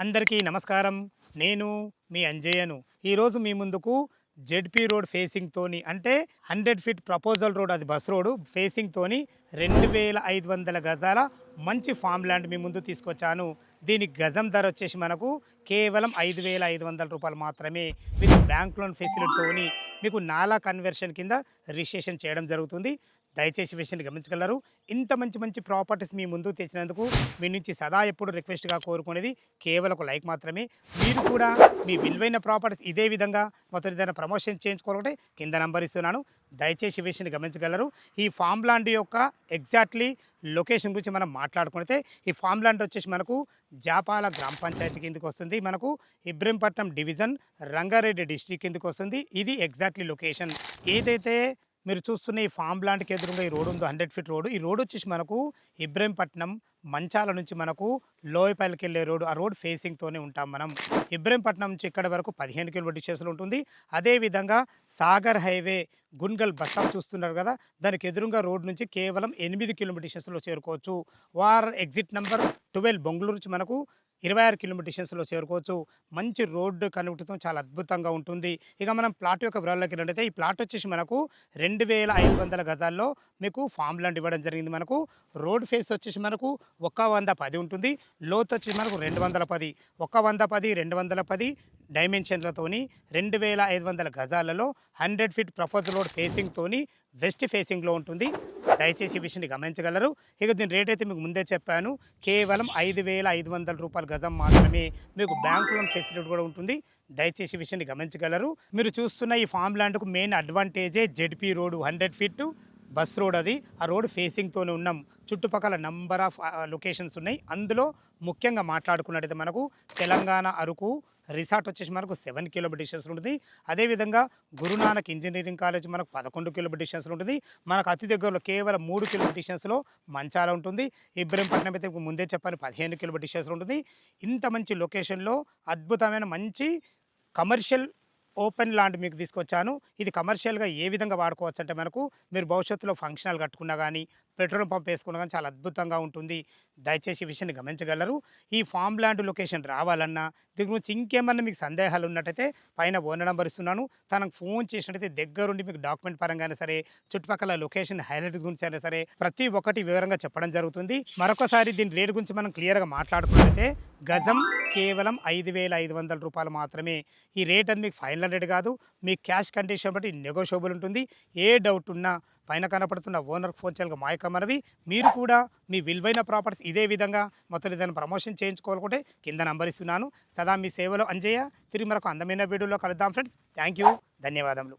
అందరికీ నమస్కారం. నేను మీ అంజయ్యను. ఈరోజు మీ ముందుకు జెడ్పీ రోడ్ ఫేసింగ్‌తోని అంటే 100 ఫీట్ ప్రపోజల్ రోడ్ అది బస్ రోడ్ ఫేసింగ్‌తోని 2500 గజాల మంచి ఫామ్ ల్యాండ్ మీ ముందు తీసుకొచ్చాను. దీని గజం ధర వచ్చేసి మనకు కేవలం రూ. 5,500 మాత్రమే. విత్ బ్యాంక్ లోన్ ఫెసిలిటీతోని మీకు నాలా కన్వర్షన్ కింద రిజిస్ట్రేషన్ చేయడం జరుగుతుంది. దయచేసి విషయాన్ని గమనించగలరు. ఇంత మంచి మంచి ప్రాపర్టీస్ మీ ముందుకు తెచ్చినందుకు మీ నుంచి సదా ఎప్పుడు రిక్వెస్ట్‌గా కోరుకునేది కేవలం ఒక లైక్ మాత్రమే. మీరు కూడా మీ విలువైన ప్రాపర్టీస్ ఇదే విధంగా మొత్తం ఏదైనా ప్రమోషన్ చేయించుకోవాలంటే కింద నంబర్ ఇస్తున్నాను. దయచేసి ఈ విషయాన్ని గమనించగలరు. ఈ ఫామ్ ల్యాండ్ యొక్క ఎగ్జాక్ట్లీ లొకేషన్ గురించి మనం మాట్లాడుకుంటే ఈ ఫామ్ ల్యాండ్ వచ్చేసి మనకు జాపాల గ్రామ పంచాయతీ కిందకి వస్తుంది. మనకు ఇబ్రహీంపట్నం డివిజన్ రంగారెడ్డి డిస్ట్రిక్ట్ కిందకి వస్తుంది. ఇది ఎగ్జాక్ట్లీ లొకేషన్. ఏదైతే మీరు చూస్తున్న ఈ ఫామ్ ల్యాండ్‌కి ఎదురుగా ఈ రోడ్ ఉందో 100 ఫీట్ రోడ్. ఈ రోడ్ వచ్చేసి మనకు ఇబ్రహీంపట్నం మంచాల నుంచి మనకు లోయపల్లికెళ్ళే రోడ్. ఆ రోడ్ ఫేసింగ్‌తోనే ఉంటాం మనం. ఇబ్రహీంపట్నం నుంచి ఇక్కడి వరకు 15 కిలోమీటర్ డిస్టెన్స్‌లో ఉంటుంది. అదేవిధంగా Sagar highway Gungal bus stop చూస్తున్నారు కదా! దానికి ఎదురుంగా రోడ్ నుంచి కేవలం 8 కిలోమీటర్ డిస్టెన్స్‌లో చేరుకోవచ్చు. ఎగ్జిట్ నంబర్ 12 బెంగుళూరు నుంచి మనకు 26 కిలోమీటర్ డిస్టెన్స్‌లో చేరుకోవచ్చు. మంచి రోడ్డు కనెక్టివ్‌తో చాలా అద్భుతంగా ఉంటుంది. ఇక మనం ప్లాట్ యొక్క వివరాల్లోకి వెళ్ళినట్టయితే ఈ ప్లాట్ వచ్చేసి మనకు 2500 గజాల్లో మీకు ఫామ్ ల్యాండ్ ఇవ్వడం జరిగింది. మనకు రోడ్ ఫేస్ వచ్చేసి మనకు 110 ఉంటుంది. లోతు వచ్చేసి మనకు 210. 110, 210 డైమెన్షన్లతోని 2500 గజాలలో 100 ఫీట్ ప్రపోజల్ రోడ్ ఫేసింగ్‌తోని వెస్ట్ ఫేసింగ్‌లో ఉంటుంది. దయచేసి ఈ విషయాన్ని గమనించగలరు. ఇక దీని రేట్ అయితే మీకు ముందే చెప్పాను. కేవలం రూ. 5,500 గజం మాత్రమే. మీకు బ్యాంక్ లోన్ ఫెసిలిటీ కూడా ఉంటుంది. దయచేసి ఈ విషయాన్ని గమనించగలరు. మీరు చూస్తున్న ఈ ఫామ్ ల్యాండ్‌కు మెయిన్ అడ్వాంటేజే ZP road 100 feet bus road అది. ఆ రోడ్ ఫేసింగ్‌తోనే ఉన్నాం. చుట్టుపక్కల నంబర్ ఆఫ్ లొకేషన్స్ ఉన్నాయి. అందులో ముఖ్యంగా మాట్లాడుకున్నట్టయితే మనకు తెలంగాణ అరకు రిసార్ట్ వచ్చేసి మనకు 7 కిలోమీటర్ డిస్టెన్స్‌లో ఉంటుంది. అదేవిధంగా గురునానక్ ఇంజినీరింగ్ కాలేజ్ మనకు 11 కిలోమీటర్ డిస్టెన్స్‌లో ఉంటుంది. మనకు అతి దగ్గరలో కేవలం 3 కిలోమీటర్ డిస్టెన్స్‌లో మంచాల ఉంటుంది. ఇబ్రహీంపట్నం అయితే ముందే చెప్పాను 15 కిలోమీటర్ డిస్టెన్స్‌లో ఉంటుంది. ఇంత మంచి లొకేషన్‌లో అద్భుతమైన మంచి కమర్షియల్ ఓపెన్ ల్యాండ్ మీకు తీసుకొచ్చాను. ఇది కమర్షియల్‌గా ఏ విధంగా వాడుకోవచ్చు అంటే మనకు మీరు భవిష్యత్తులో ఫంక్షన్ హాల్ కట్టుకున్నా గానీ, పెట్రోల్ పంప్ వేసుకున్నా గానీ చాలా అద్భుతంగా ఉంటుంది. దయచేసి ఈ విషయాన్ని గమనించగలరు. ఈ ఫామ్ ల్యాండ్ లొకేషన్ రావాలన్నా, దీని గురించి ఇంకేమన్నా మీకు సందేహాలు ఉన్నట్టయితే పైన ఓనర్ నంబర్ ఇస్తున్నాను. తనకు ఫోన్ చేసినట్టయితే దగ్గరుండి మీకు డాక్యుమెంట్ పరంగా అయినా సరే, చుట్టుపక్కల లొకేషన్ హైలైట్స్ గురించి అయినా సరే ప్రతి ఒక్కటి వివరంగా చెప్పడం జరుగుతుంది. మరొకసారి దీని రేట్ గురించి మనం క్లియర్‌గా మాట్లాడుకున్నట్టయితే గజం కేవలం రూ. 5,500 మాత్రమే. ఈ రేట్ అది మీకు ఫైనల్ రేట్ కాదు. మీ క్యాష్ కండిషన్ బట్టి నెగోషియబుల్ ఉంటుంది. ఏ డౌట్ ఉన్నా పైన కనపడుతున్న ఓనర్‌కి ఫోన్ చేయాలి. మా యొక్క మనవి. మీరు కూడా మీ విలువైన ప్రాపర్టీస్ ఇదే విధంగా మొత్తం ఏదైనా ప్రమోషన్ చేయించుకోవాలనుకుంటే కింద నంబర్ ఇస్తున్నాను. సదా మీ సేవలో అంజయ్య. తిరిగి మరొక అందమైన వీడియోలో కలుద్దాం ఫ్రెండ్స్. Thank you. ధన్యవాదములు.